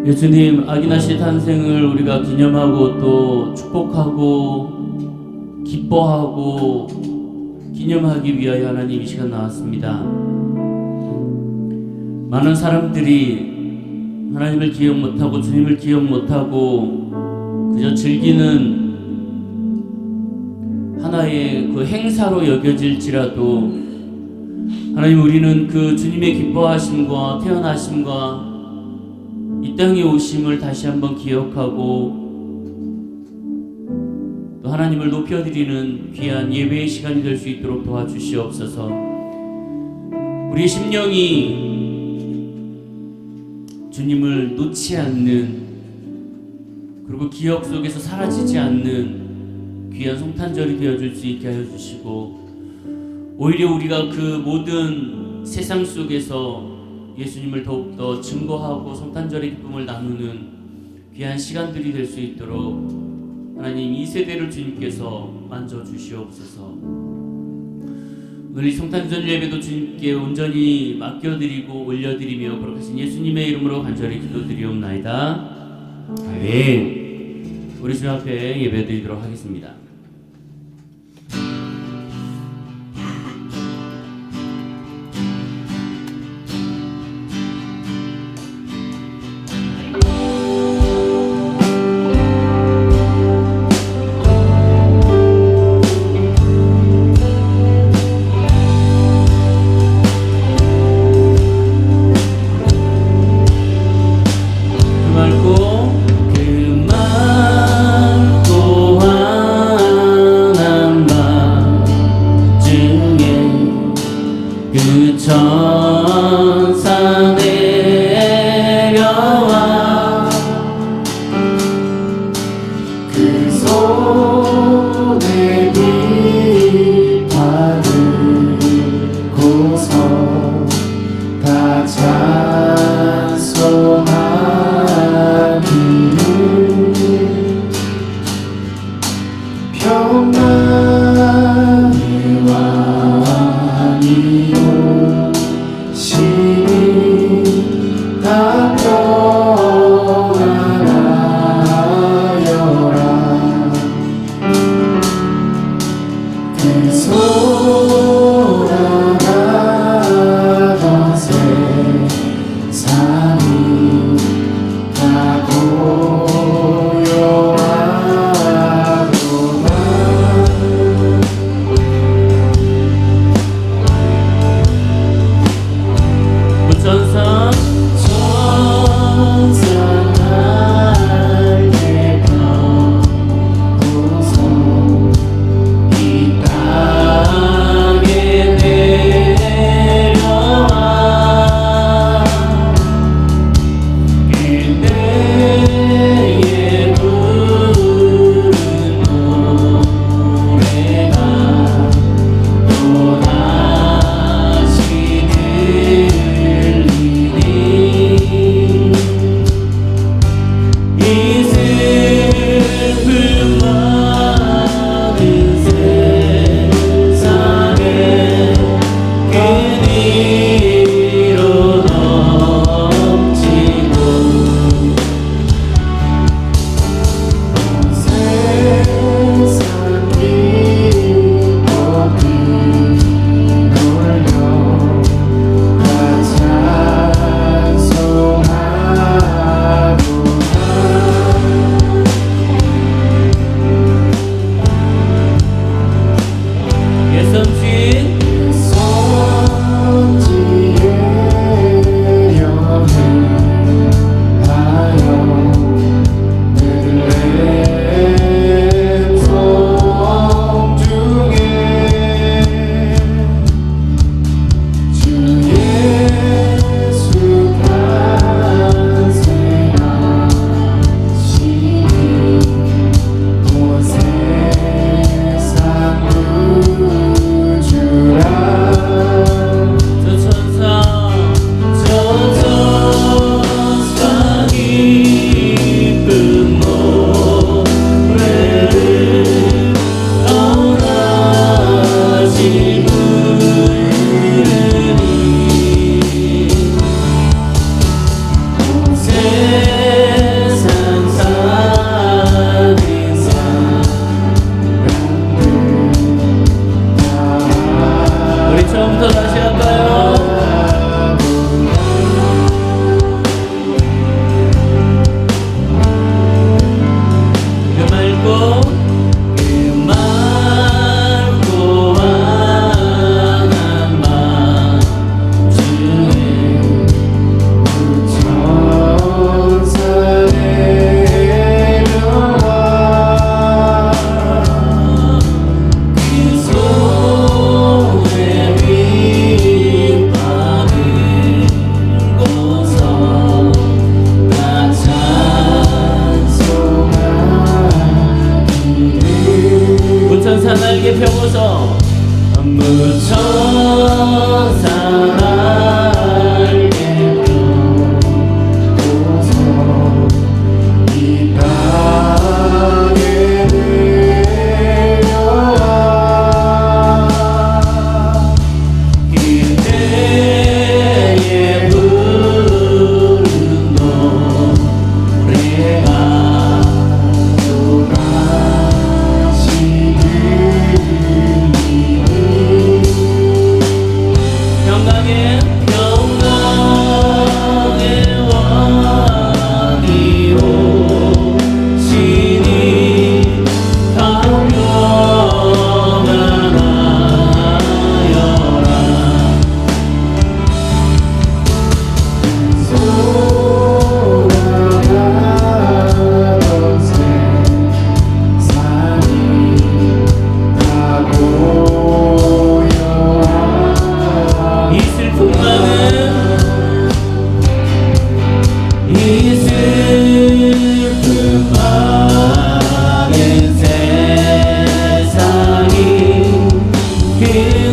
예수님 아기나시 탄생을 우리가 기념하고 또 축복하고 기뻐하고 기념하기 위하여 하나님 이 시간 나왔습니다. 많은 사람들이 하나님을 기억 못하고 주님을 기억 못하고 그저 즐기는 하나의 그 행사로 여겨질지라도 하나님, 우리는 그 주님의 기뻐하심과 태어나심과 이 땅에 오심을 다시 한번 기억하고 또 하나님을 높여드리는 귀한 예배의 시간이 될 수 있도록 도와주시옵소서. 우리의 심령이 주님을 놓지 않는, 그리고 기억 속에서 사라지지 않는 귀한 성탄절이 되어줄 수 있게 하여 주시고, 오히려 우리가 그 모든 세상 속에서 예수님을 더욱더 증거하고 성탄절의 기쁨을 나누는 귀한 시간들이 될 수 있도록 하나님, 이 세대를 주님께서 만져주시옵소서. 오늘 이 성탄절 예배도 주님께 온전히 맡겨드리고 올려드리며 거룩하신 예수님의 이름으로 간절히 기도드리옵나이다. 아멘. 우리 주님 앞에 예배드리도록 하겠습니다. 천사 내려와 그 손에 빛 받고서 다 찬송하기를 평안의 왕이요 신이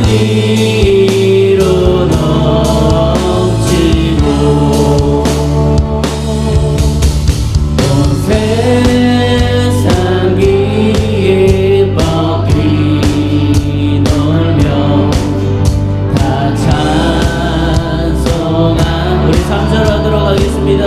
위로 넘치고 온 세상 기뻐이 놀며 다 찬송한 우리 3절 하도록 하겠습니다.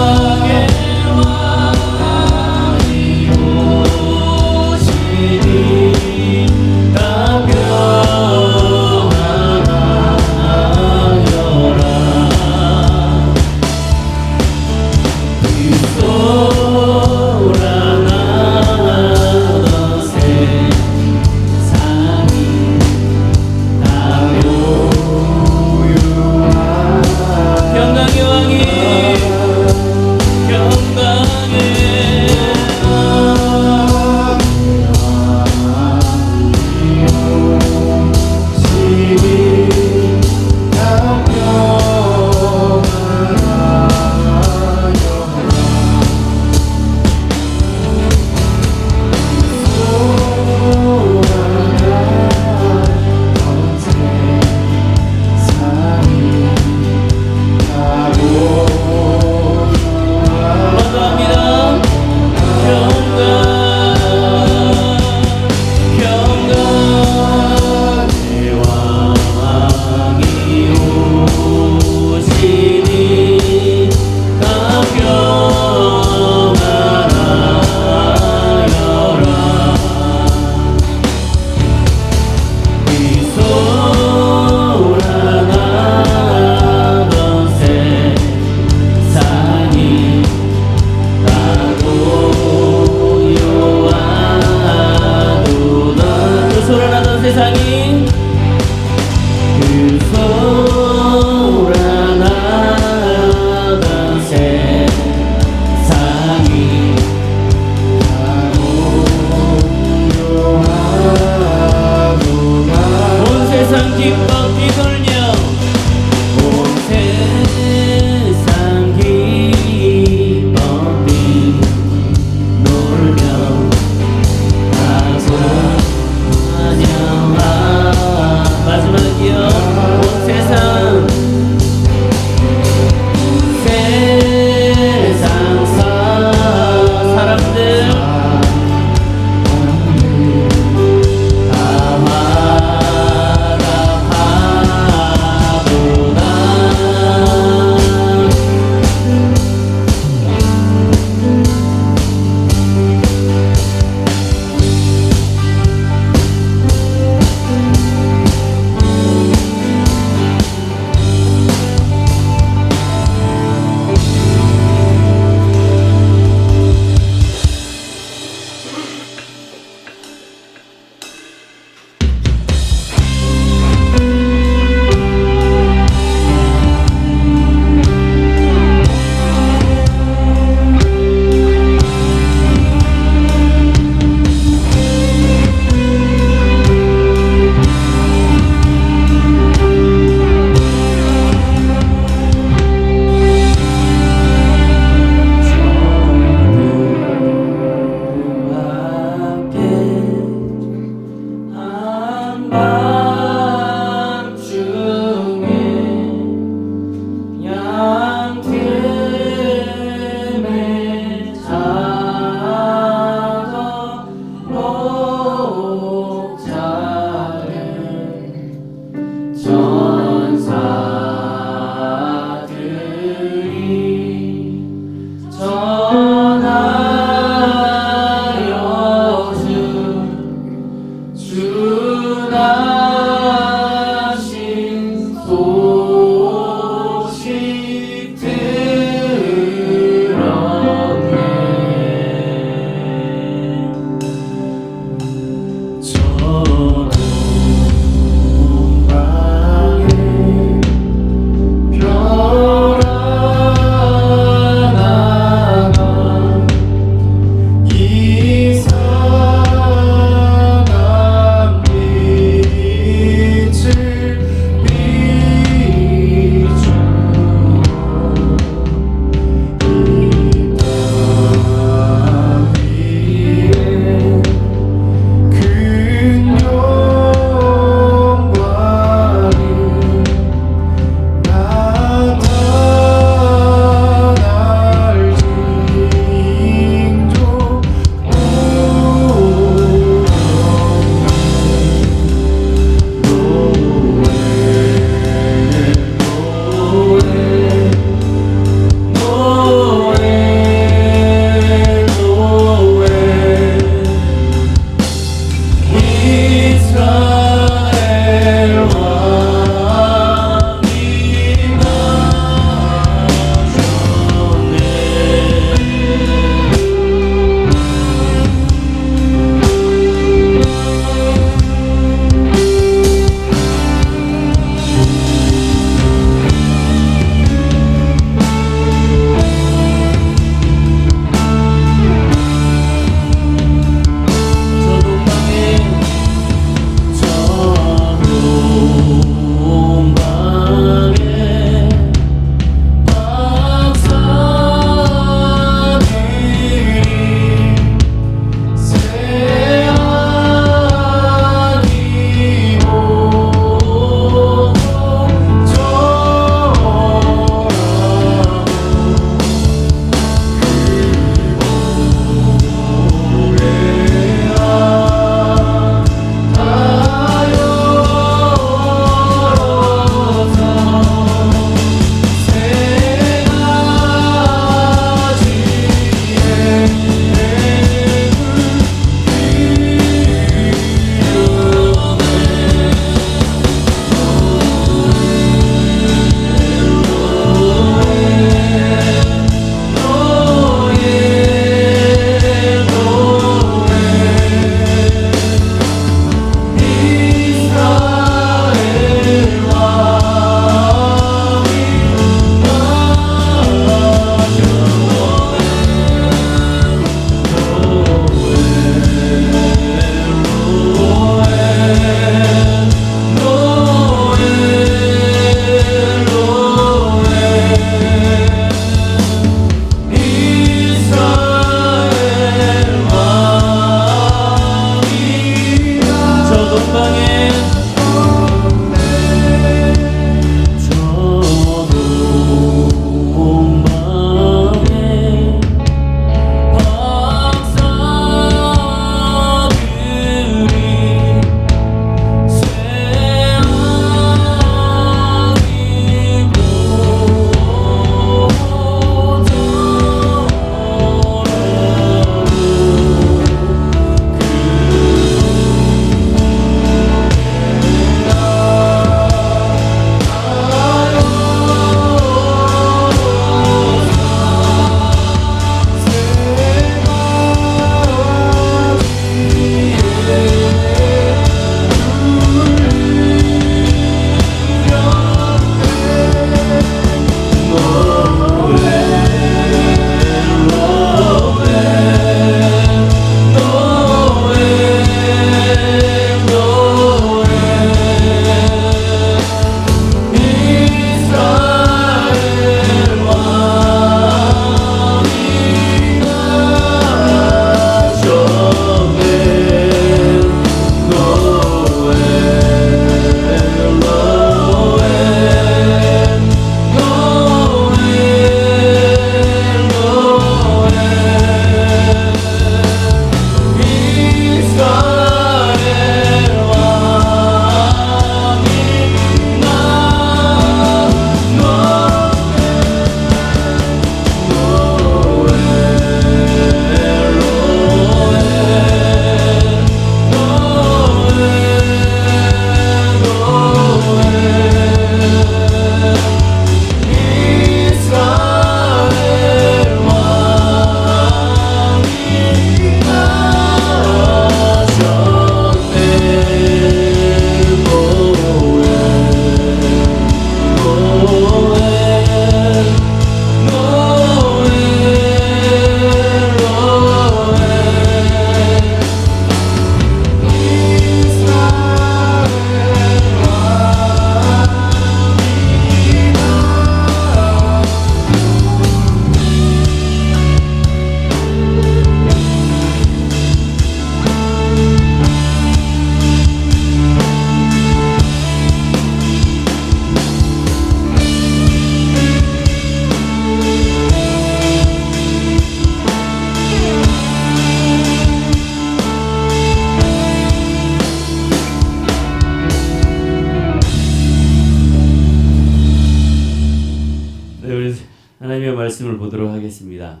우리 하나님의 말씀을 보도록 하겠습니다.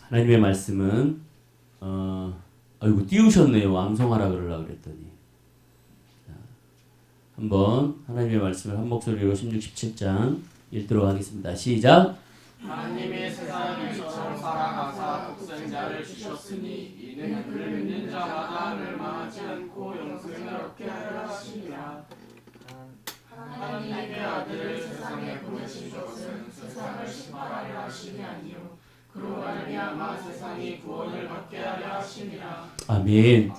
하나님의 말씀은 아이고 띄우셨네요. 암송하라 그러려고 그랬더니. 자, 한번 하나님의 말씀을 한 목소리로 16, 17장 읽도록 하겠습니다. 시작. 하나님의 세상을 이처럼 사랑하사 독생자를 주셨으니 이는 그를 믿는 자마다 멸망하지 않고 영생을 얻게 하려 하심이라. 하나님의 아들을 세상에 보내신 것은 세상을 심판하려 하심이 아니요 그로 말미암아 세상이 구원을 받게 하려 하심이라. 아멘.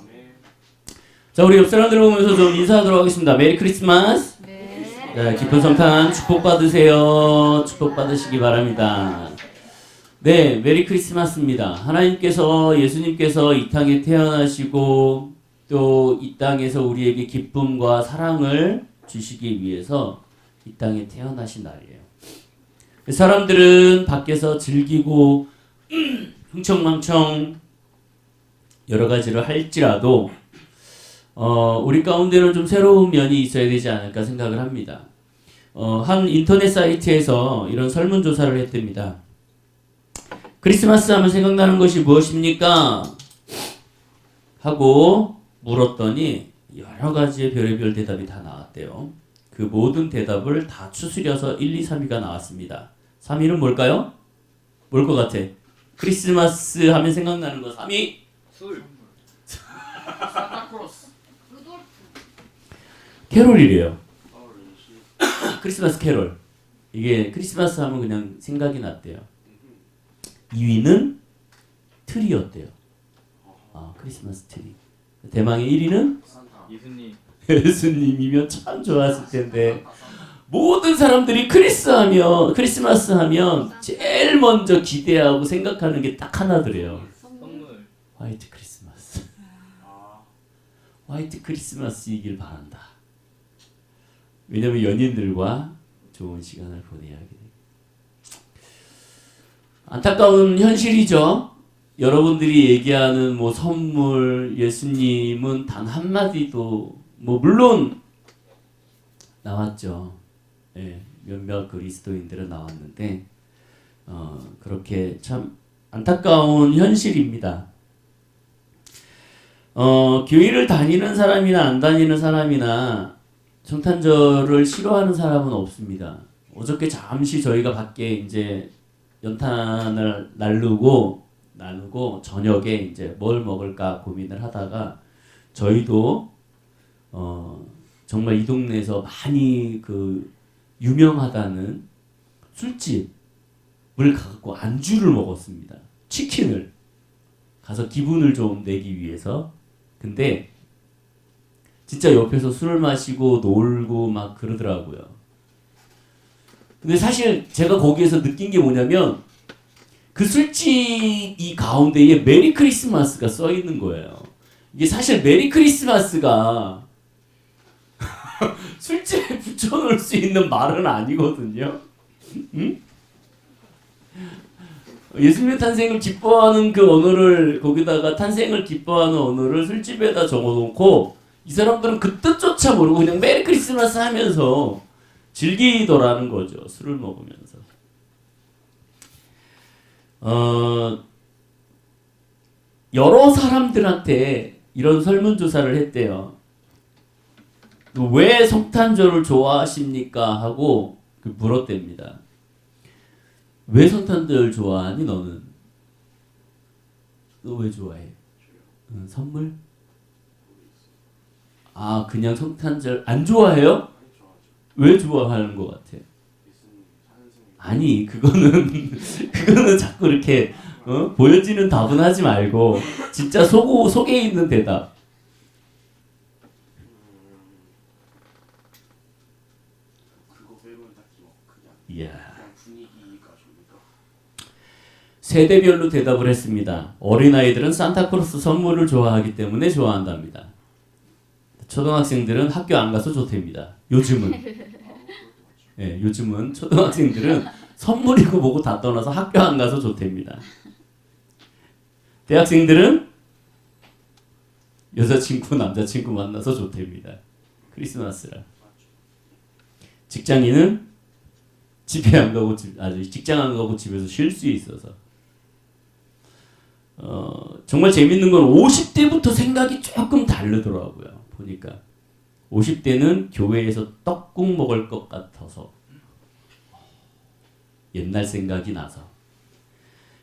자, 우리 옆 사람들 보면서 좀 인사하도록 하겠습니다. 메리 크리스마스. 네, 깊은 성탄 축복 받으세요. 축복 받으시기 바랍니다. 네, 메리 크리스마스입니다. 하나님께서 예수님께서 이 땅에 태어나시고 또 이 땅에서 우리에게 기쁨과 사랑을 주시기 위해서 이 땅에 태어나신 날이에요. 사람들은 밖에서 즐기고 흥청망청 여러 가지를 할지라도 우리 가운데는 좀 새로운 면이 있어야 되지 않을까 생각을 합니다. 한 인터넷 사이트에서 이런 설문조사를 했답니다. 크리스마스 하면 생각나는 것이 무엇입니까? 하고 물었더니 여러 가지의 별의별 대답이 다 나왔대요. 그 모든 대답을 다 추스려서 1, 2, 3위가 나왔습니다. 3위는 뭘까요? 뭘 것 같아? 크리스마스 하면 생각나는 거 3위? 술. 산타크로스. 캐롤이래요. 크리스마스 캐롤. 이게 크리스마스 하면 그냥 생각이 났대요. 2위는 트리였대요. 크리스마스 트리. 대망의 1위는 예수님. 예수님이면 참 좋았을 텐데 모든 사람들이 크리스마스 하면 제일 먼저 기대하고 생각하는 게 딱 하나더래요. 선물. 화이트 크리스마스. 화이트 크리스마스이길 바란다. 왜냐면 연인들과 좋은 시간을 보내야 하게 돼요. 안타까운 현실이죠. 여러분들이 얘기하는 뭐 선물, 예수님은 단 한마디도 뭐 물론 나왔죠. 예, 몇몇 그리스도인들은 나왔는데 그렇게 참 안타까운 현실입니다. 교회를 다니는 사람이나 안 다니는 사람이나 성탄절을 싫어하는 사람은 없습니다. 어저께 잠시 저희가 밖에 이제 연탄을 나누고 저녁에 이제 뭘 먹을까 고민을 하다가 저희도 정말 이 동네에서 많이 그 유명하다는 술집을 가고 안주를 먹었습니다. 치킨을 가서 기분을 좀 내기 위해서. 근데 진짜 옆에서 술을 마시고 놀고 막 그러더라고요. 근데 사실 제가 거기에서 느낀 게 뭐냐면 그 술집 이 가운데에 메리 크리스마스가 써 있는 거예요. 이게 사실 메리 크리스마스가 술집에 붙여놓을 수 있는 말은 아니거든요. 응? 예수님의 탄생을 기뻐하는 그 언어를 거기다가 탄생을 기뻐하는 언어를 술집에다 적어놓고 이 사람들은 그 뜻조차 모르고 그냥 메리 크리스마스 하면서 즐기더라는 거죠. 술을 먹으면서. 여러 사람들한테 이런 설문조사를 했대요. 왜 성탄절을 좋아하십니까? 하고 물었답니다. 왜 성탄절 좋아하니 너는? 너 왜 좋아해? 선물? 그냥 성탄절 안 좋아해요? 왜 좋아하는 것 같아? 아니 그거는 자꾸 이렇게 보여지는 답은 하지 말고 진짜 속에 있는 대답. 이야. 세대별로 대답을 했습니다. 어린아이들은 산타크로스 선물을 좋아하기 때문에 좋아한답니다. 초등학생들은 학교 안 가서 좋답니다. 요즘은 초등학생들은 선물이고 뭐고 다 떠나서 학교 안 가서 좋답니다. 대학생들은 여자친구, 남자친구 만나서 좋답니다. 크리스마스라. 직장인은 집에 안 가고 아주 직장 안 가고 집에서 쉴 수 있어서 정말 재밌는 건 50대부터 생각이 조금 다르더라고요. 보니까 50대는 교회에서 떡국 먹을 것 같아서 옛날 생각이 나서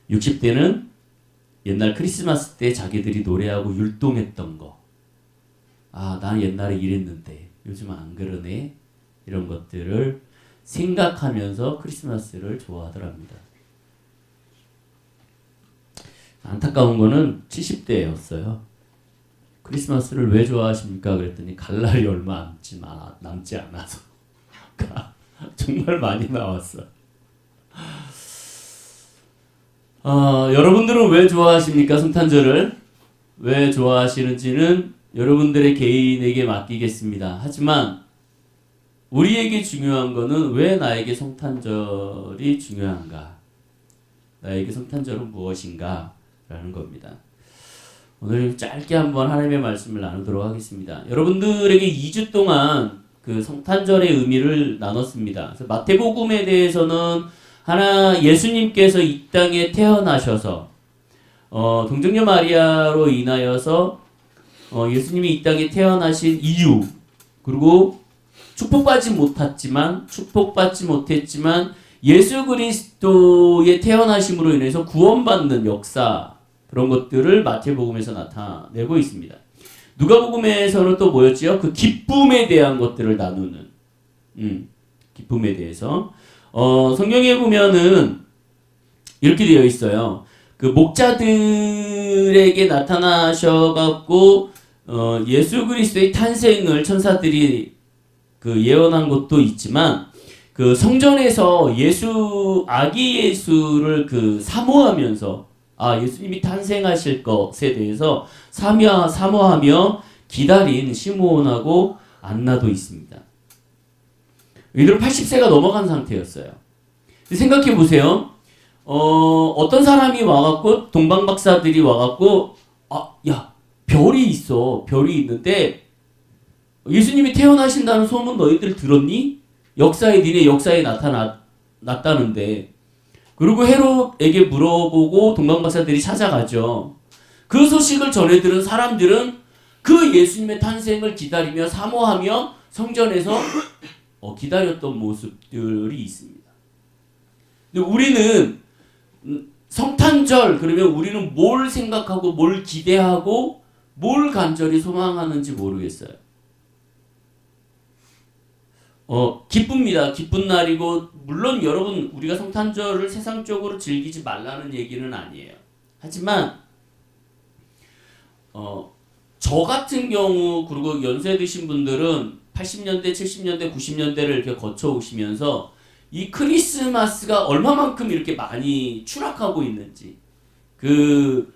60대는 옛날 크리스마스 때 자기들이 노래하고 율동했던 거. 아, 나는 옛날에 이랬는데 요즘은 안 그러네. 이런 것들을 생각하면서 크리스마스를 좋아하더랍니다. 안타까운 거는 70대였어요. 크리스마스를 왜 좋아하십니까? 그랬더니 갈 날이 얼마 남지 않아서 정말 많이 나왔어. 여러분들은 왜 좋아하십니까? 성탄절을 왜 좋아하시는지는 여러분들의 개인에게 맡기겠습니다. 하지만 우리에게 중요한 거는 왜 나에게 성탄절이 중요한가? 나에게 성탄절은 무엇인가? 라는 겁니다. 오늘 짧게 한번 하나님의 말씀을 나누도록 하겠습니다. 여러분들에게 2주 동안 그 성탄절의 의미를 나눴습니다. 그래서 마태복음에 대해서는 예수님께서 이 땅에 태어나셔서 동정녀 마리아로 인하여서 예수님이 이 땅에 태어나신 이유, 그리고 축복받지 못했지만 예수 그리스도의 태어나심으로 인해서 구원받는 역사, 그런 것들을 마태복음에서 나타내고 있습니다. 누가복음에서는 또 뭐였지요? 그 기쁨에 대한 것들을 나누는 기쁨에 대해서 성경에 보면은 이렇게 되어 있어요. 그 목자들에게 나타나셔갖고 예수 그리스도의 탄생을 천사들이 그 예언한 것도 있지만, 그 성전에서 아기 예수를 그 사모하면서 예수님이 탄생하실 것에 대해서 사모하며 기다린 시므온하고 안나도 있습니다. 이들은 80세가 넘어간 상태였어요. 생각해 보세요. 어떤 사람이 와갖고 동방박사들이 와갖고 야, 별이 있는데 예수님이 태어나신다는 소문 너희들 들었니? 니네 역사에 나타났다는데. 그리고 헤롯에게 물어보고 동방박사들이 찾아가죠. 그 소식을 전해 들은 사람들은 그 예수님의 탄생을 기다리며 사모하며 성전에서 기다렸던 모습들이 있습니다. 근데 우리는 성탄절 그러면 우리는 뭘 생각하고 뭘 기대하고 뭘 간절히 소망하는지 모르겠어요. 기쁩니다. 기쁜 날이고, 물론 여러분 우리가 성탄절을 세상적으로 즐기지 말라는 얘기는 아니에요. 하지만 저 같은 경우, 그리고 연세 드신 분들은 80년대, 70년대, 90년대를 이렇게 거쳐오시면서 이 크리스마스가 얼마만큼 이렇게 많이 추락하고 있는지, 그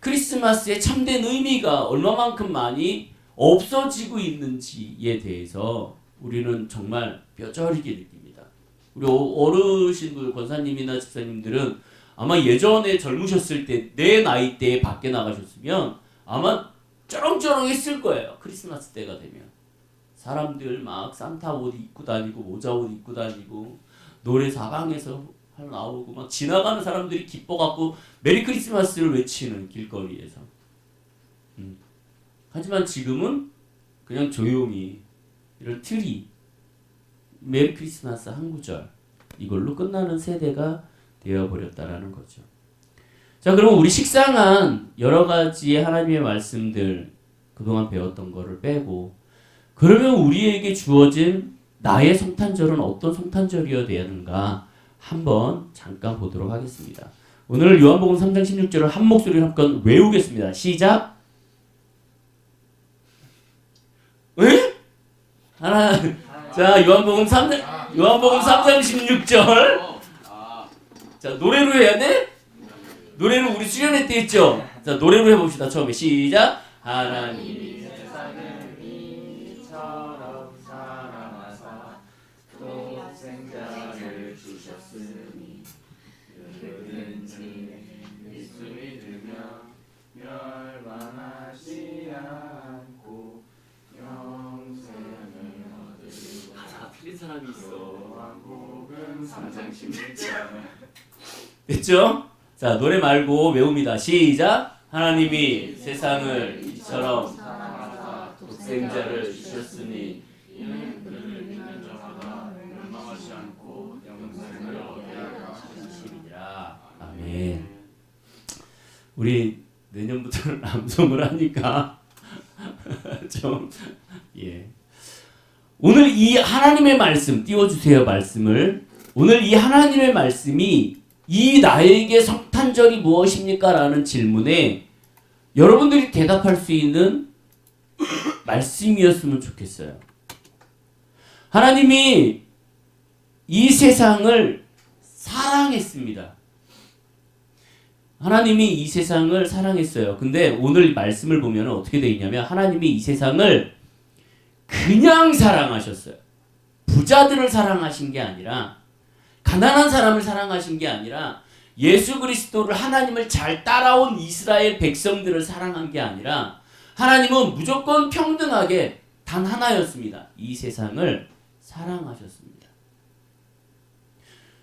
크리스마스의 참된 의미가 얼마만큼 많이 없어지고 있는지에 대해서 우리는 정말 뼈저리게 느낍니다. 우리 어르신들, 권사님이나 집사님들은 아마 예전에 젊으셨을 때, 내 나이 때에 밖에 나가셨으면 아마 쩌렁쩌렁했을 거예요. 크리스마스 때가 되면 사람들 막 산타 옷 입고 다니고 모자 옷 입고 다니고 노래 사방에서 나오고 막 지나가는 사람들이 기뻐갖고 메리 크리스마스를 외치는 길거리에서. 하지만 지금은 그냥 조용히 이런 트리, 메리 크리스마스 한 구절, 이걸로 끝나는 세대가 되어버렸다라는 거죠. 자, 그럼 우리 식상한 여러 가지 하나님의 말씀들, 그동안 배웠던 거를 빼고, 그러면 우리에게 주어진 나의 성탄절은 어떤 성탄절이어야 되는가 한번 잠깐 보도록 하겠습니다. 오늘 요한복음 3장 16절을 한 목소리로 한번 외우겠습니다. 시작. 에? 자, 요한복음 3장 16절. 자, 노래로 해야 돼? 노래로 우리 수련회 때 했죠? 자, 노래로 해봅시다. 처음에 시작. 하나님이 세상을 이처럼 사랑하사 독생자를 주셨으니 누구든지 예수 믿으며 멸망하지 않고 영생을 얻으리라. 틀린 사람이 있어. 마가복음 3장 11절. 됐죠? 자, 노래 말고 외웁니다. 시작. 하나님이 세상을 이처럼 사랑하사 독생자를 주셨으니 이는 그를 믿는 자마다 멸망하지 않고 영생을 얻게 하려 하심이니라. 아멘. 우리 내년부터는 암송을 하니까 좀 예. 오늘 이 하나님의 말씀 띄워주세요. 말씀을. 오늘 이 하나님의 말씀이 이 나에게 성탄절이 무엇입니까? 라는 질문에 여러분들이 대답할 수 있는 말씀이었으면 좋겠어요. 하나님이 이 세상을 사랑했습니다. 하나님이 이 세상을 사랑했어요. 근데 오늘 말씀을 보면 어떻게 되어 있냐면 하나님이 이 세상을 그냥 사랑하셨어요. 부자들을 사랑하신 게 아니라 가난한 사람을 사랑하신 게 아니라 예수 그리스도를 하나님을 잘 따라온 이스라엘 백성들을 사랑한 게 아니라 하나님은 무조건 평등하게 단 하나였습니다. 이 세상을 사랑하셨습니다.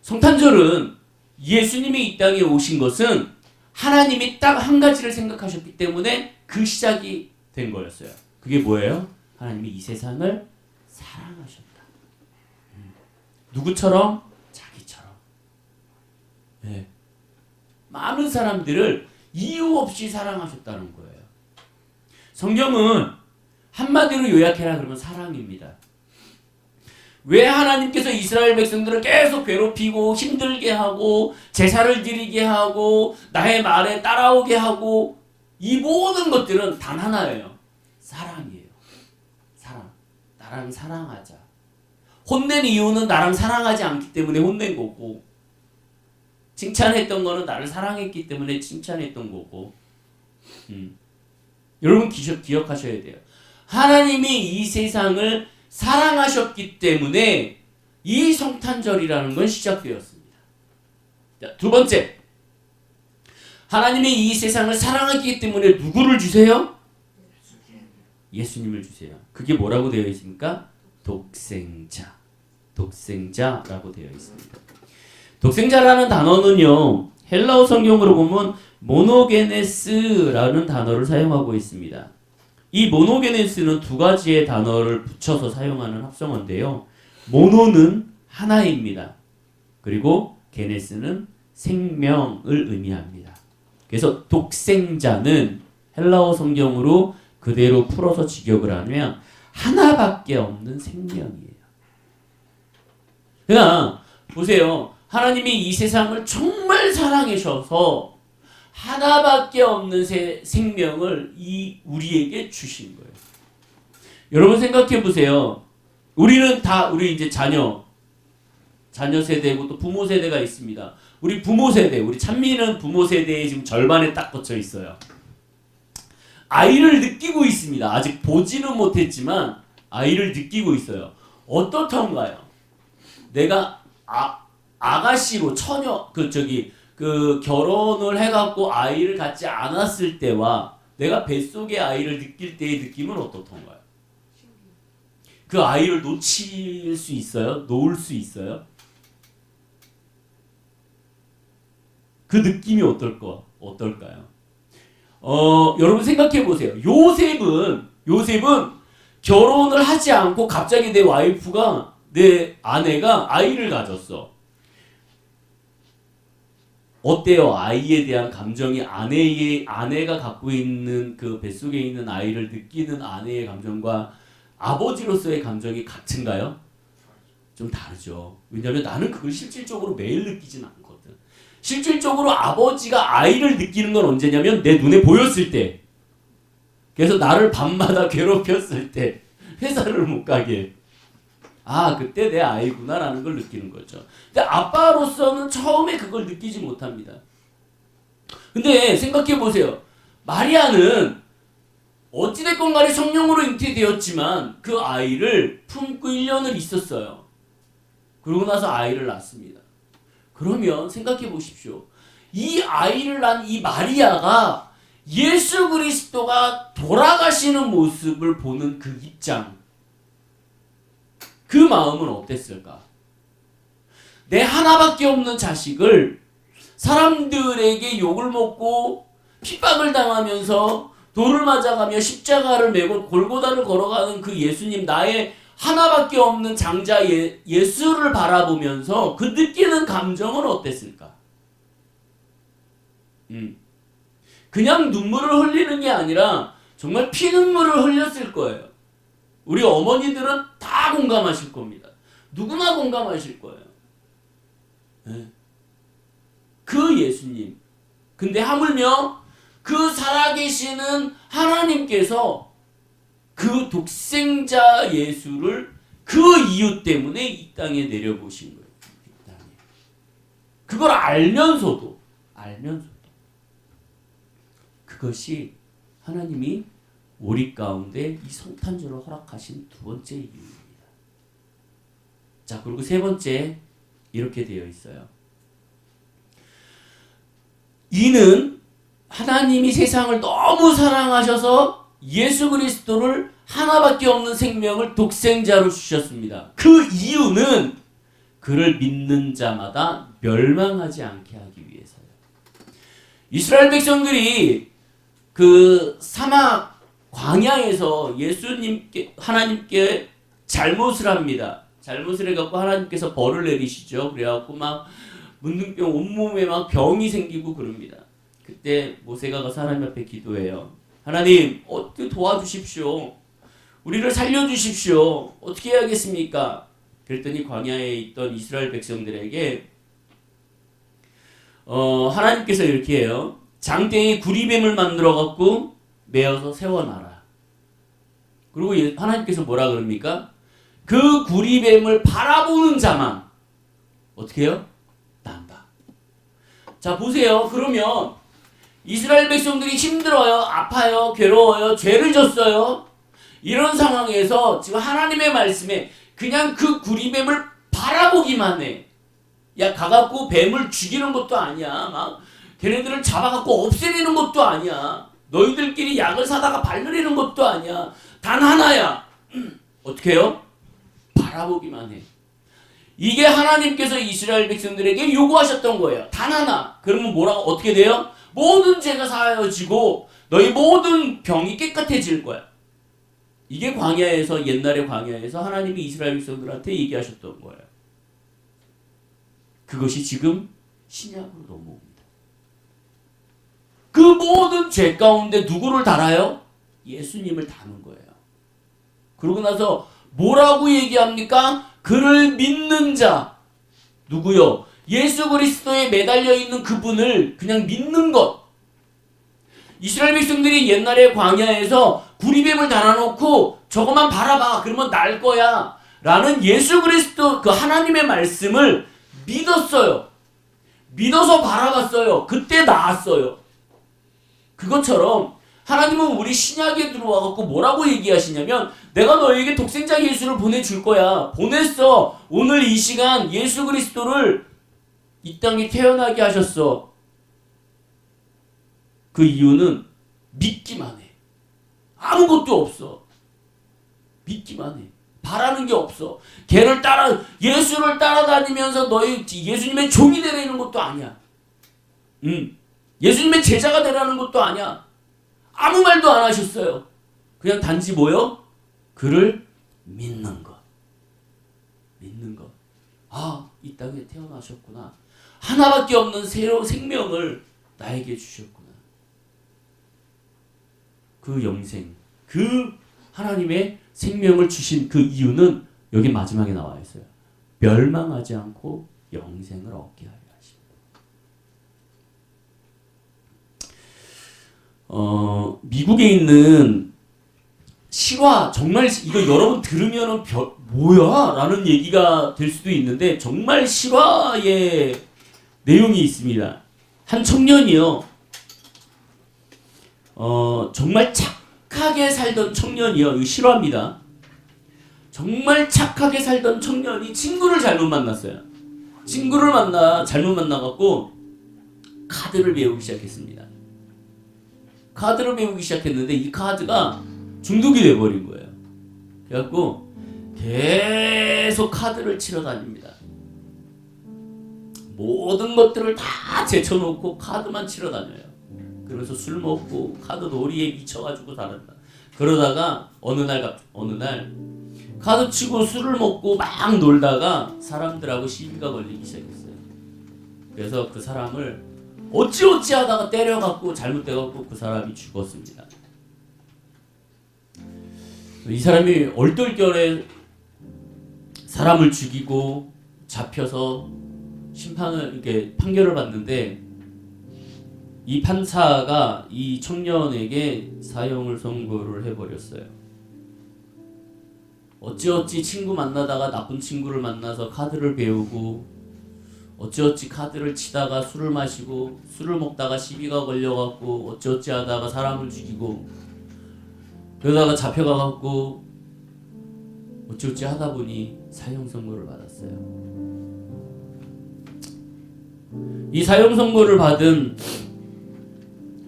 성탄절은 예수님이 이 땅에 오신 것은 하나님이 딱 한 가지를 생각하셨기 때문에 그 시작이 된 거였어요. 그게 뭐예요? 하나님이 이 세상을 사랑하셨다. 누구처럼? 자기처럼. 네. 많은 사람들을 이유 없이 사랑하셨다는 거예요. 성경은 한마디로 요약해라 그러면 사랑입니다. 왜 하나님께서 이스라엘 백성들을 계속 괴롭히고 힘들게 하고 제사를 드리게 하고 나의 말에 따라오게 하고 이 모든 것들은 단 하나예요. 사랑이에요. 사랑. 나랑 사랑하자. 혼낸 이유는 나랑 사랑하지 않기 때문에 혼낸 거고 칭찬했던 거는 나를 사랑했기 때문에 칭찬했던 거고 여러분 기억하셔야 돼요. 하나님이 이 세상을 사랑하셨기 때문에 이 성탄절이라는 건 시작되었습니다. 자, 두 번째. 하나님이 이 세상을 사랑하기 때문에 누구를 주세요? 예수님을 주세요. 그게 뭐라고 되어 있습니까? 독생자. 독생자라고 되어 있습니다. 독생자라는 단어는요. 헬라어 성경으로 보면 모노게네스라는 단어를 사용하고 있습니다. 이 모노게네스는 두 가지의 단어를 붙여서 사용하는 합성어인데요. 모노는 하나입니다. 그리고 게네스는 생명을 의미합니다. 그래서 독생자는 헬라어 성경으로 그대로 풀어서 직역을 하면 하나밖에 없는 생명이에요. 그냥 보세요. 하나님이 이 세상을 정말 사랑하셔서 하나밖에 없는 생명을 우리에게 주신 거예요. 여러분 생각해 보세요. 우리는 다 우리 이제 자녀 세대고 또 부모 세대가 있습니다. 우리 부모 세대, 우리 찬미는 부모 세대에 지금 절반에 딱 꽂혀 있어요. 아이를 느끼고 있습니다. 아직 보지는 못했지만 아이를 느끼고 있어요. 어떻던가요? 내가 아가씨로 처녀 결혼을 해갖고 아이를 갖지 않았을 때와 내가 뱃속의 아이를 느낄 때의 느낌은 어떻던가요? 그 아이를 놓칠 수 있어요? 놓을 수 있어요? 그 느낌이 어떨까요? 여러분 생각해 보세요. 요셉은 결혼을 하지 않고 갑자기 내 와이프가 내 아내가 아이를 가졌어. 어때요? 아이에 대한 감정이 아내가 갖고 있는 그 뱃속에 있는 아이를 느끼는 아내의 감정과 아버지로서의 감정이 같은가요? 좀 다르죠. 왜냐하면 나는 그걸 실질적으로 매일 느끼진 않거든. 실질적으로 아버지가 아이를 느끼는 건 언제냐면 내 눈에 보였을 때. 그래서 나를 밤마다 괴롭혔을 때 회사를 못 가게. 아, 그때 내 아이구나라는 걸 느끼는 거죠. 근데 아빠로서는 처음에 그걸 느끼지 못합니다. 근데 생각해 보세요. 마리아는 어찌됐건 간에 성령으로 잉태되었지만 그 아이를 품고 1년을 있었어요. 그러고 나서 아이를 낳습니다. 그러면 생각해 보십시오. 이 아이를 낳은 이 마리아가 예수 그리스도가 돌아가시는 모습을 보는 그 입장, 그 마음은 어땠을까? 내 하나밖에 없는 자식을 사람들에게 욕을 먹고 핍박을 당하면서 돌을 맞아가며 십자가를 메고 골고다를 걸어가는 그 예수님, 나의 하나밖에 없는 장자 예수를 바라보면서 그 느끼는 감정은 어땠을까? 그냥 눈물을 흘리는 게 아니라 정말 피눈물을 흘렸을 거예요. 우리 어머니들은 다 공감하실 겁니다. 누구나 공감하실 거예요. 네. 그 예수님. 근데 하물며 그 살아계시는 하나님께서 그 독생자 예수를 그 이유 때문에 이 땅에 내려보신 거예요. 이 땅에. 그걸 알면서도 그것이 하나님이 우리 가운데 이 성탄절을 허락하신 두 번째 이유입니다. 자, 그리고 세 번째 이렇게 되어 있어요. 이는 하나님이 세상을 너무 사랑하셔서 예수 그리스도를 하나밖에 없는 생명을 독생자로 주셨습니다. 그 이유는 그를 믿는 자마다 멸망하지 않게 하기 위해서요. 이스라엘 백성들이 그 사막 광야에서 하나님께 잘못을 합니다. 잘못을 해갖고 하나님께서 벌을 내리시죠. 그래갖고 막 문둥병 온몸에 막 병이 생기고 그럽니다. 그때 모세가 가서 하나님 앞에 기도해요. 하나님, 어떻게 도와주십시오. 우리를 살려주십시오. 어떻게 해야겠습니까? 그랬더니 광야에 있던 이스라엘 백성들에게 하나님께서 이렇게 해요. 장대에 구리뱀을 만들어 갖고 메어서 세워놔라. 그리고 하나님께서 뭐라 그럽니까? 그 구리뱀을 바라보는 자만 어떻게 해요? 난다. 자, 보세요. 그러면 이스라엘 백성들이 힘들어요, 아파요, 괴로워요, 죄를 졌어요. 이런 상황에서 지금 하나님의 말씀에 그냥 그 구리뱀을 바라보기만 해. 야, 가갖고 뱀을 죽이는 것도 아니야. 막 걔네들을 잡아갖고 없애리는 것도 아니야. 너희들끼리 약을 사다가 발라내는 것도 아니야. 단 하나야. 어떻게 해요? 바라보기만 해. 이게 하나님께서 이스라엘 백성들에게 요구하셨던 거예요. 단 하나. 그러면 뭐라고 어떻게 돼요? 모든 죄가 사하여지고 너희 모든 병이 깨끗해질 거야. 이게 광야에서, 옛날의 광야에서 하나님이 이스라엘 백성들한테 얘기하셨던 거예요. 그것이 지금 신약으로 넘어옵니다. 그 모든 죄 가운데 누구를 달아요? 예수님을 다는 거예요. 그러고 나서 뭐라고 얘기합니까? 그를 믿는 자. 누구요? 예수 그리스도에 매달려 있는 그분을 그냥 믿는 것. 이스라엘 백성들이 옛날에 광야에서 구리뱀을 달아놓고 저것만 바라봐. 그러면 날 거야. 라는 예수 그리스도 그 하나님의 말씀을 믿었어요. 믿어서 바라봤어요. 그때 나았어요. 그것처럼 하나님은 우리 신약에 들어와갖고 뭐라고 얘기하시냐면 내가 너에게 독생자 예수를 보내줄 거야. 보냈어. 오늘 이 시간 예수 그리스도를 이 땅에 태어나게 하셨어. 그 이유는 믿기만 해. 아무것도 없어. 믿기만 해. 바라는 게 없어. 예수를 따라다니면서 너희 예수님의 종이 되라는 것도 아니야. 예수님의 제자가 되라는 것도 아니야. 아무 말도 안 하셨어요. 그냥 단지 뭐요? 그를 믿는 것. 믿는 것. 아, 이 땅에 태어나셨구나. 하나밖에 없는 새로운 생명을 나에게 주셨구나. 그 영생, 그 하나님의 생명을 주신 그 이유는 여기 마지막에 나와 있어요. 멸망하지 않고 영생을 얻게 하려 하십니다. 미국에 있는 실화, 정말 이거 여러분 들으면은 뭐야? 라는 얘기가 될 수도 있는데 정말 실화의 내용이 있습니다. 한 청년이요. 정말 착하게 살던 청년이요. 이거 실화입니다. 정말 착하게 살던 청년이 친구를 잘못 만났어요. 친구를 잘못 만나갖고 카드를 배우기 시작했습니다. 카드를 배우기 시작했는데 이 카드가 중독이 돼버린 거예요. 그래갖고 계속 카드를 치러 다닙니다. 모든 것들을 다 제쳐놓고 카드만 치러 다녀요. 그러면서 술 먹고 카드 놀이에 미쳐가지고 살았다. 그러다가 어느 날 카드 치고 술을 먹고 막 놀다가 사람들하고 시비가 걸리기 시작했어요. 그래서 그 사람을 어찌어찌 하다가 때려갖고 잘못돼갖고 그 사람이 죽었습니다. 이 사람이 얼떨결에 사람을 죽이고 잡혀서 심판을 이렇게 판결을 받는데 이 판사가 이 청년에게 사형을 선고를 해버렸어요. 어찌어찌 친구 만나다가 나쁜 친구를 만나서 카드를 배우고 어찌어찌 카드를 치다가 술을 마시고 술을 먹다가 시비가 걸려갖고 어찌어찌 하다가 사람을 죽이고 그러다가 잡혀가갖고 어찌어찌 하다 보니 사형 선고를 받았어요. 이 사형 선고를 받은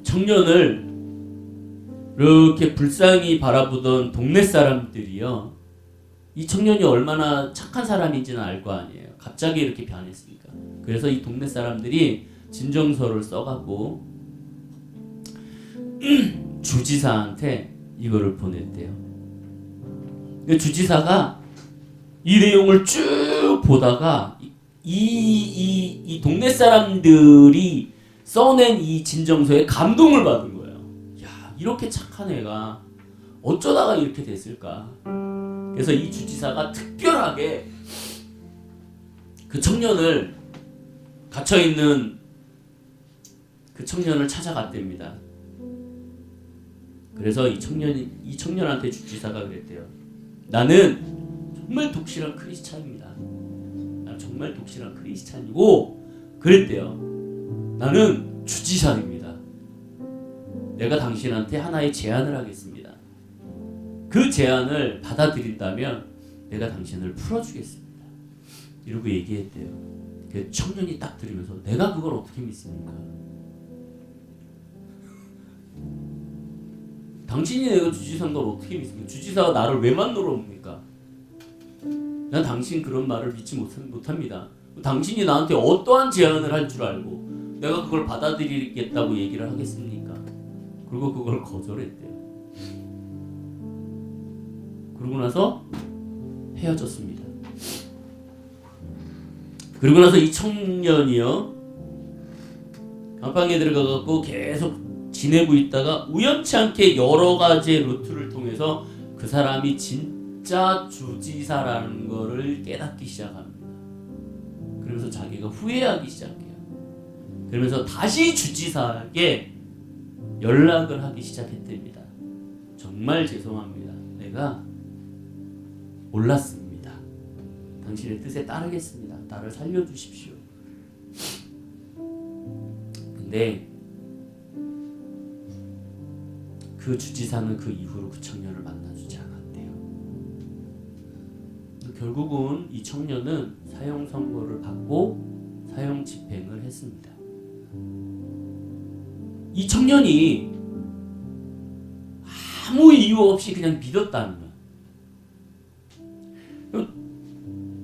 청년을 이렇게 불쌍히 바라보던 동네 사람들이요, 이 청년이 얼마나 착한 사람인지는 알 거 아니에요. 갑자기 이렇게 변했으니까. 그래서 이 동네 사람들이 진정서를 써갖고 주지사한테 이거를 보냈대요. 주지사가 이 내용을 쭉 보다가 이 동네 사람들이 써낸 이 진정서에 감동을 받은 거예요. 야, 이렇게 착한 애가 어쩌다가 이렇게 됐을까? 그래서 이 주지사가 특별하게 그 청년을, 갇혀있는 그 청년을 찾아갔답니다. 그래서 이 청년한테 주지사가 그랬대요. 나는 정말 독실한 크리스찬입니다. 나 정말 독실한 크리스찬이고 그랬대요. 나는 주지사입니다. 내가 당신한테 하나의 제안을 하겠습니다. 그 제안을 받아들인다면 내가 당신을 풀어주겠습니다. 이러고 얘기했대요. 그 청년이 딱 들으면서 내가 그걸 어떻게 믿습니까? 당신이 내가 주지사인 걸 어떻게 믿습니까? 주지사가 나를 왜 만나러 옵니까? 난 당신 그런 말을 믿지 못합니다. 당신이 나한테 어떠한 제안을 할 줄 알고 내가 그걸 받아들이겠다고 얘기를 하겠습니까? 그리고 그걸 거절했대요. 그러고 나서 헤어졌습니다. 그리고 나서 이 청년이요, 감방에 들어가갖고 계속 지내고 있다가 우연치 않게 여러 가지 루트를 통해서 그 사람이 진짜 주지사라는 거를 깨닫기 시작합니다. 그러면서 자기가 후회하기 시작해요. 그러면서 다시 주지사에게 연락을 하기 시작했답니다. 정말 죄송합니다. 내가 몰랐습니다. 당신의 뜻에 따르겠습니다. 나를 살려주십시오. 근데 그 주지사는 그 이후로 그 청년을 만나주지 않았대요. 결국은 이 청년은 사형 선고를 받고 사형 집행을 했습니다. 이 청년이 아무 이유 없이 그냥 믿었다는 거야.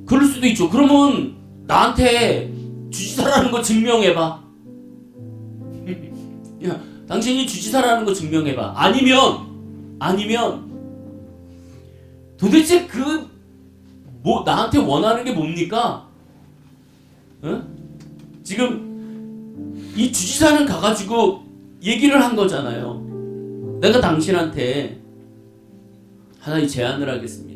그럴 수도 있죠. 그러면 나한테 주지사라는 거 증명해봐. 야, 당신이 주지사라는 거 증명해봐. 아니면 도대체 나한테 원하는 게 뭡니까? 어? 지금 이 주지사는 가가지고 얘기를 한 거잖아요. 내가 당신한테 하나의 제안을 하겠습니다.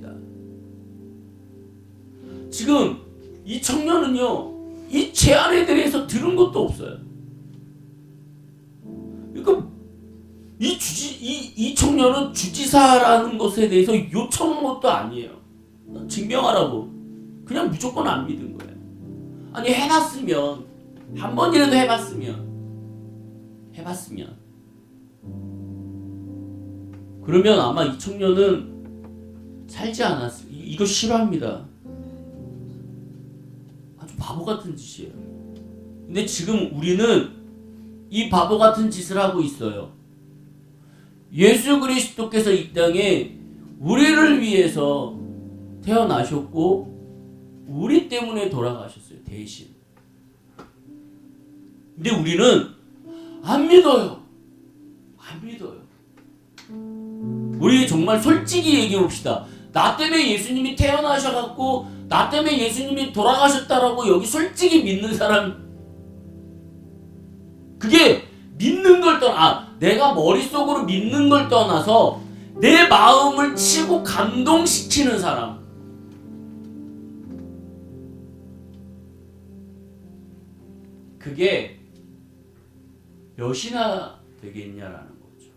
지금 이 청년은요, 이 제안에 대해서 들은 것도 없어요. 그러니까 이 청년은 주지사라는 것에 대해서 요청한 것도 아니에요. 증명하라고. 그냥 무조건 안 믿은 거예요. 아니, 해봤으면, 한 번이라도 해봤으면 그러면 아마 이 청년은 살지 않았어요. 이거 싫어합니다. 아주 바보 같은 짓이에요. 근데 지금 우리는 이 바보 같은 짓을 하고 있어요. 예수 그리스도께서 이 땅에 우리를 위해서 태어나셨고 우리 때문에 돌아가셨어요. 대신. 근데 우리는 안 믿어요. 안 믿어요. 우리 정말 솔직히 얘기해 봅시다. 나 때문에 예수님이 태어나셔갖고 나 때문에 예수님이 돌아가셨다라고 여기 솔직히 믿는 사람, 그게 믿는 걸 내가 머릿속으로 믿는 걸 떠나서 내 마음을 치고 감동시키는 사람, 그게 몇이나 되겠냐라는 거죠.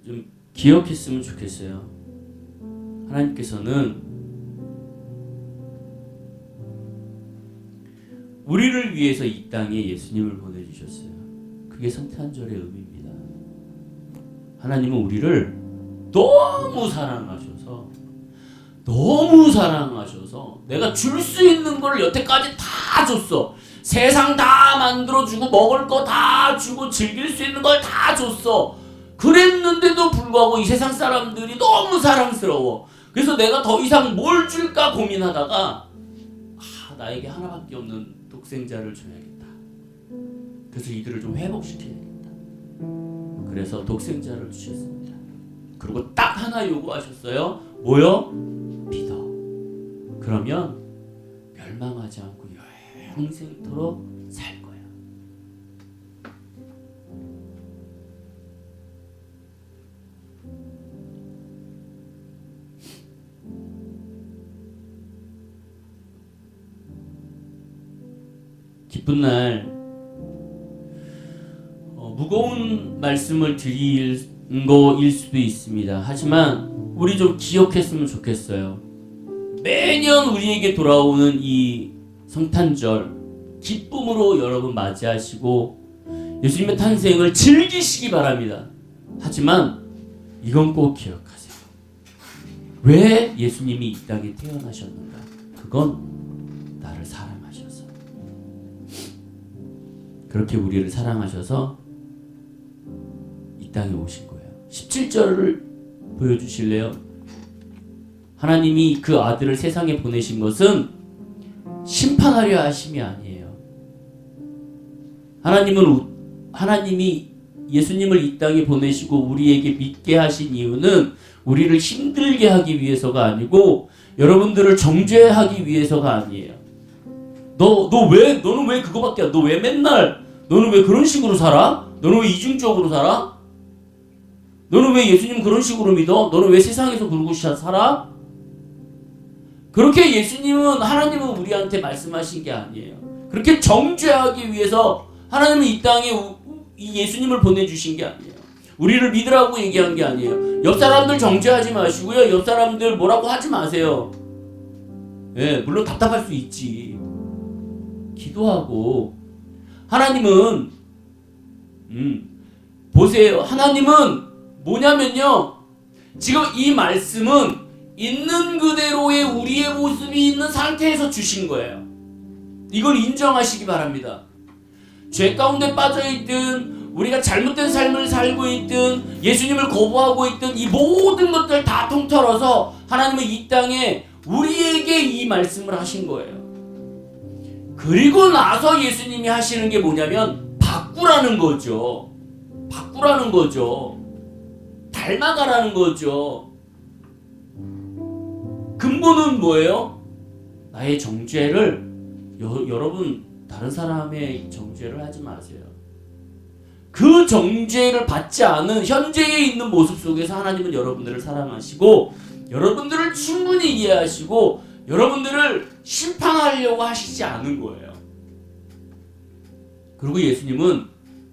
좀 기억했으면 좋겠어요. 하나님께서는 우리를 위해서 이 땅에 예수님을 보내주셨어요. 그게 성탄절의 의미입니다. 하나님은 우리를 너무 사랑하셔서 내가 줄 수 있는 걸 여태까지 다 줬어. 세상 다 만들어주고 먹을 거 다 주고 즐길 수 있는 걸 다 줬어. 그랬는데도 불구하고 이 세상 사람들이 너무 사랑스러워. 그래서 내가 더 이상 뭘 줄까 고민하다가 나에게 하나밖에 없는 독생자를 줘야겠다. 그래서 이들을 좀 회복시켜야겠다. 그래서 독생자를 주셨습니다. 그리고 딱 하나 요구하셨어요. 뭐요? 믿어. 그러면 멸망하지 않고 영생토록 살 거야. 기쁜 날 무거운 말씀을 드릴 거일 수도 있습니다. 하지만 우리 좀 기억했으면 좋겠어요. 매년 우리에게 돌아오는 이 성탄절 기쁨으로 여러분 맞이하시고 예수님의 탄생을 즐기시기 바랍니다. 하지만 이건 꼭 기억하세요. 왜 예수님이 이 땅에 태어나셨는가? 그건 나를 사랑하셔서, 그렇게 우리를 사랑하셔서 이 땅에 오신 거예요. 17절을 보여주실래요? 하나님이 그 아들을 세상에 보내신 것은 심판하려 하심이 아니에요. 하나님이 예수님을 이 땅에 보내시고 우리에게 믿게 하신 이유는 우리를 힘들게 하기 위해서가 아니고 여러분들을 정죄하기 위해서가 아니에요. 너는 왜 그거밖에 안, 너 왜 맨날, 너는 왜 그런 식으로 살아? 너는 왜 이중적으로 살아? 너는 왜 예수님 그런 식으로 믿어? 너는 왜 세상에서 그러고 살아? 그렇게 하나님은 우리한테 말씀하신 게 아니에요. 그렇게 정죄하기 위해서 하나님은 이 땅에 이 예수님을 보내주신 게 아니에요. 우리를 믿으라고 얘기한 게 아니에요. 옆 사람들 정죄하지 마시고요. 옆 사람들 뭐라고 하지 마세요. 예, 물론 답답할 수 있지. 기도하고. 하나님은 보세요. 하나님은 뭐냐면요, 지금 이 말씀은 있는 그대로의 우리의 모습이 있는 상태에서 주신 거예요. 이걸 인정하시기 바랍니다. 죄 가운데 빠져있든 우리가 잘못된 삶을 살고 있든 예수님을 거부하고 있든 이 모든 것들 다 통틀어서 하나님은 이 땅에 우리에게 이 말씀을 하신 거예요. 그리고 나서 예수님이 하시는 게 뭐냐면 바꾸라는 거죠. 닮아가라는 거죠. 근본은 뭐예요? 나의 정죄를 여러분 다른 사람의 정죄를 하지 마세요. 그 정죄를 받지 않은 현재에 있는 모습 속에서 하나님은 여러분들을 사랑하시고 여러분들을 충분히 이해하시고 여러분들을 심판하려고 하시지 않은 거예요. 그리고 예수님은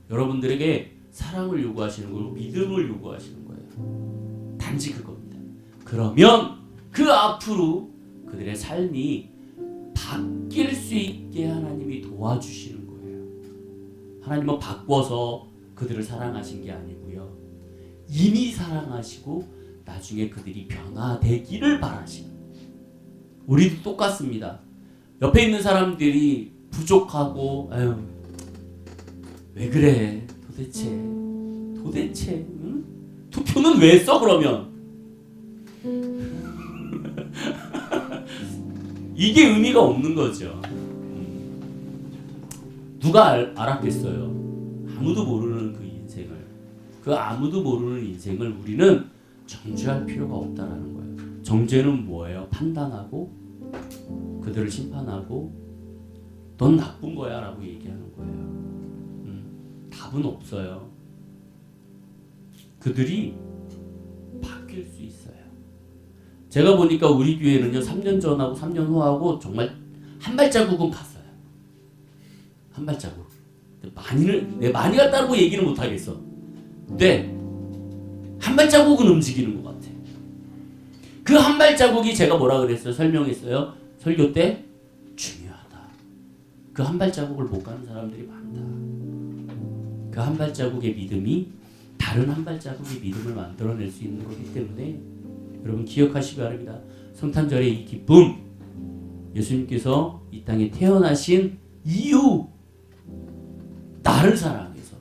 여러분들에게 사랑을 요구하시는 거고 믿음을 요구하시는 거예요. 단지 그겁니다. 그러면 그 앞으로 그들의 삶이 바뀔 수 있게 하나님이 도와주시는 거예요. 하나님은 바꿔서 그들을 사랑하신 게 아니고요. 이미 사랑하시고 나중에 그들이 변화되기를 바라시는 거예요. 우리도 똑같습니다. 옆에 있는 사람들이 부족하고 왜 그래 도대체 응? 투표는 왜 써 그러면? 이게 의미가 없는 거죠. 누가 알았겠어요? 아무도 모르는 그 인생을, 그 아무도 모르는 인생을 우리는 정죄할 필요가 없다라는 거예요. 정죄는 뭐예요? 판단하고 그들을 심판하고 넌 나쁜 거야 라고 얘기하는 거예요. 답은 없어요. 그들이 바뀔 수 있어요. 제가 보니까 우리 교회는요, 3년 전하고 3년 후하고 정말 한 발자국은 갔어요. 한 발자국. 많이 갔다고 얘기는 못 하겠어. 근데 한 발자국은 움직이는 것 같아. 그 한 발자국이 제가 뭐라 그랬어요? 설명했어요. 설교 때 중요하다. 그 한 발자국을 못 가는 사람들이 많다. 그 한 발자국의 믿음이 다른 한 발자국의 믿음을 만들어낼 수 있는 거기 때문에 여러분 기억하시기 바랍니다. 성탄절의 이 기쁨, 예수님께서 이 땅에 태어나신 이유, 나를 사랑해서.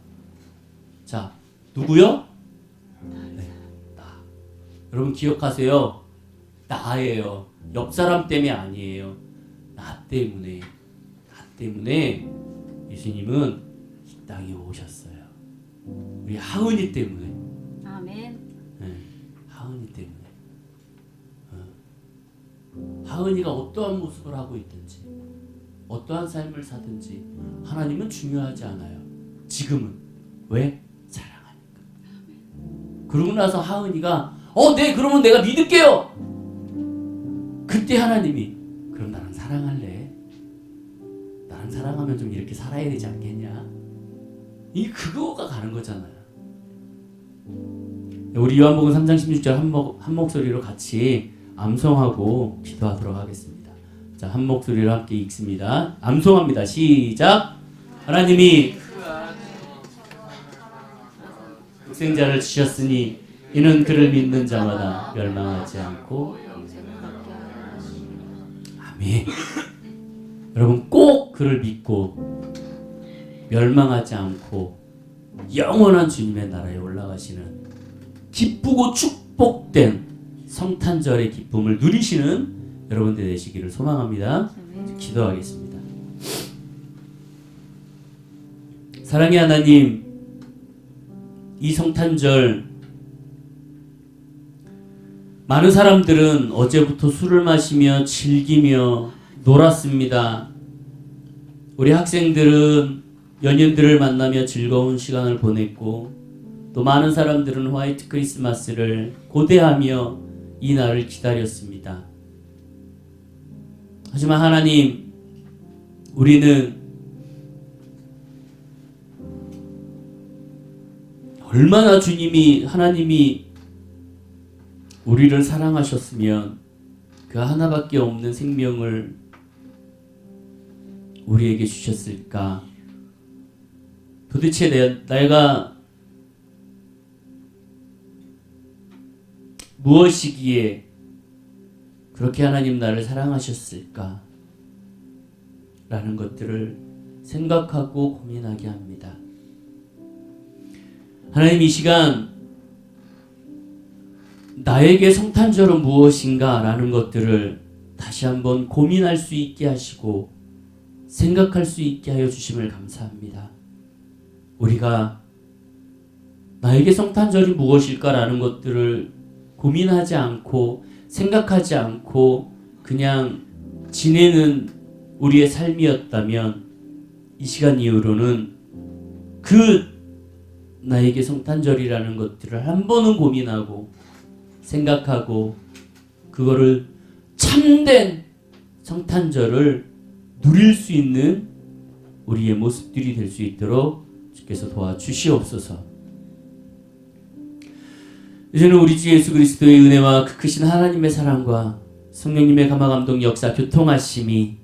자, 누구요? 네, 나. 여러분 기억하세요. 나예요. 옆 사람 때문에 아니에요. 나 때문에 예수님은 이 땅에 오셨어요. 우리 하은이 때문에. 아멘. 네, 하은이 때문에. 하은이가 어떠한 모습을 하고 있든지, 어떠한 삶을 사든지 하나님은 중요하지 않아요. 지금은. 왜? 사랑하니까. 그러고 나서 하은이가 네, 그러면 내가 믿을게요. 그때 하나님이 그럼 나랑 사랑할래? 나랑 사랑하면 좀 이렇게 살아야 되지 않겠냐? 그거가 가는 거잖아요. 우리 요한복음 3장 16절 한 목소리로 같이 암송하고 기도하도록 하겠습니다. 자, 한 목소리로 함께 읽습니다. 암송합니다. 시작. 하나님이 독생자를 주셨으니 이는 그를 믿는 자마다 멸망하지 않고 아멘. 여러분 꼭 그를 믿고 멸망하지 않고 영원한 주님의 나라에 올라가시는 기쁘고 축복된 성탄절의 기쁨을 누리시는 여러분들 되시기를 소망합니다. 기도하겠습니다. 사랑의 하나님, 이 성탄절 많은 사람들은 어제부터 술을 마시며 즐기며 놀았습니다. 우리 학생들은 연인들을 만나며 즐거운 시간을 보냈고, 또 많은 사람들은 화이트 크리스마스를 고대하며 이 날을 기다렸습니다. 하지만 하나님, 우리는 얼마나 하나님이 우리를 사랑하셨으면 그 하나밖에 없는 생명을 우리에게 주셨을까? 도대체 내가 무엇이기에 그렇게 하나님 나를 사랑하셨을까? 라는 것들을 생각하고 고민하게 합니다. 하나님, 이 시간 나에게 성탄절은 무엇인가? 라는 것들을 다시 한번 고민할 수 있게 하시고 생각할 수 있게 하여 주심을 감사합니다. 우리가 나에게 성탄절이 무엇일까? 라는 것들을 고민하지 않고 생각하지 않고 그냥 지내는 우리의 삶이었다면 이 시간 이후로는 그 나에게 성탄절이라는 것들을 한 번은 고민하고 생각하고 그거를 참된 성탄절을 누릴 수 있는 우리의 모습들이 될 수 있도록 주께서 도와주시옵소서. 이제는 우리 주 예수 그리스도의 은혜와 그 크신 하나님의 사랑과 성령님의 감화감동 역사 교통하심이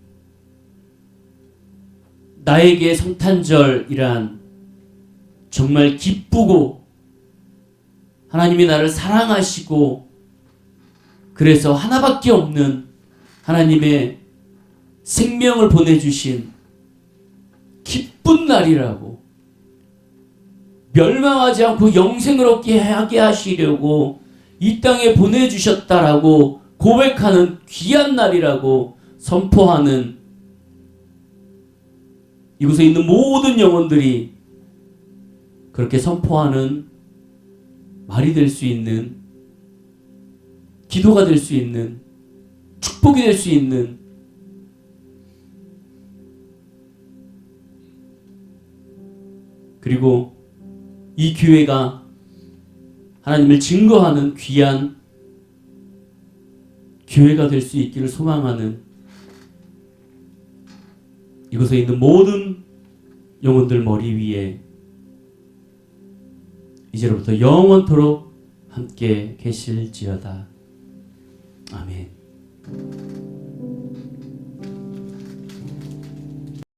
나에게 성탄절이란 정말 기쁘고 하나님이 나를 사랑하시고 그래서 하나밖에 없는 하나님의 생명을 보내주신 기쁜 날이라고, 멸망하지 않고 영생을 얻게 하게 하시려고 이 땅에 보내주셨다라고 고백하는 귀한 날이라고 선포하는 이곳에 있는 모든 영혼들이 그렇게 선포하는 말이 될 수 있는, 기도가 될 수 있는, 축복이 될 수 있는, 그리고 이 교회가 하나님을 증거하는 귀한 교회가 될 수 있기를 소망하는 이곳에 있는 모든 영혼들 머리 위에 이제로부터 영원토록 함께 계실지어다. 아멘.